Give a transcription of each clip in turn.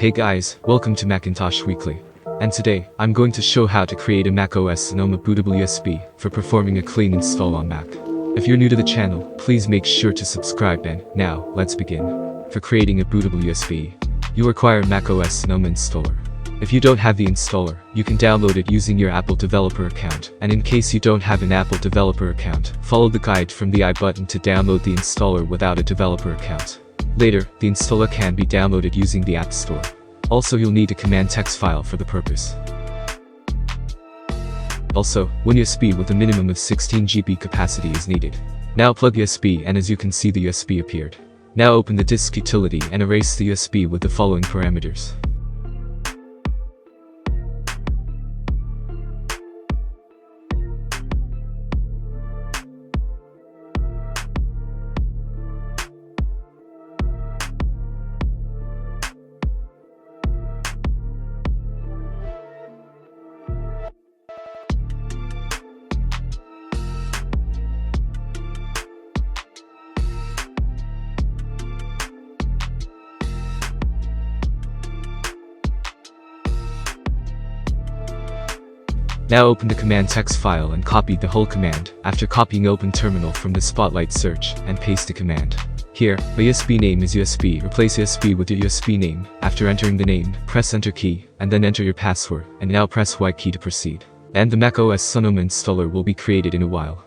Hey guys, welcome to Macintosh Weekly. And today, I'm going to show how to create a macOS Sonoma Bootable USB for performing a clean install on Mac. If you're new to the channel, please make sure to subscribe and now, let's begin. For creating a bootable USB, you require macOS Sonoma installer. If you don't have the installer, you can download it using your Apple developer account, and in case you don't have an Apple developer account, follow the guide from the I button to download the installer without a developer account. Later, the installer can be downloaded using the App Store. Also, you'll need a command text file for the purpose. Also, one USB with a minimum of 16 GB capacity is needed. Now plug USB, and as you can see, the USB appeared. Now open the disk utility and erase the USB with the following parameters. Now open the command text file and copy the whole command. After copying, open terminal from the Spotlight search and paste the command. Here, the USB name is USB. Replace USB with your USB name. After entering the name, press enter key, and then enter your password, and now press Y key to proceed. And the macOS Sonoma installer will be created in a while.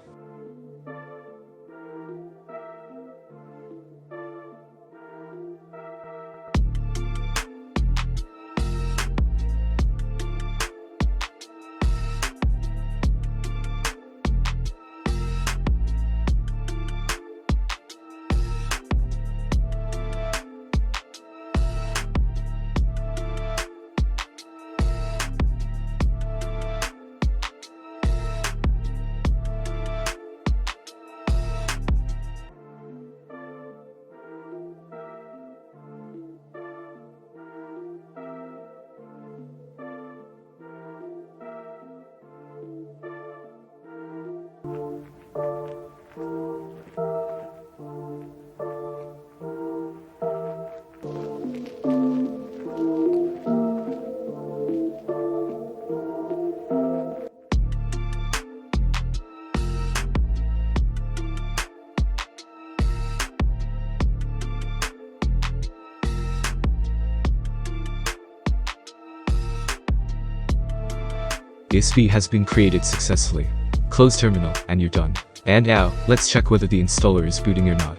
The USB has been created successfully. Close terminal, and you're done. And now, let's check whether the installer is booting or not.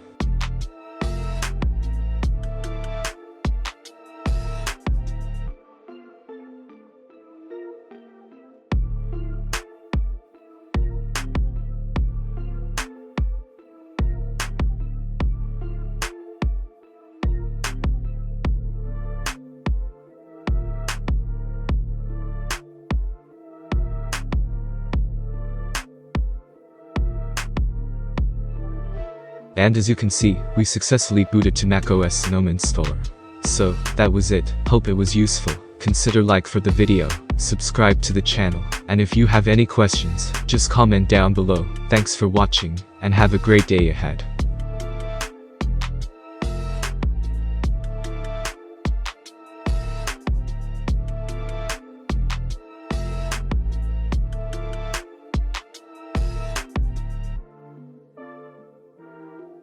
And as you can see, we successfully booted to macOS Sonoma installer. So, that was it. Hope it was useful. Consider like for the video, subscribe to the channel, and if you have any questions, just comment down below. Thanks for watching, and have a great day ahead.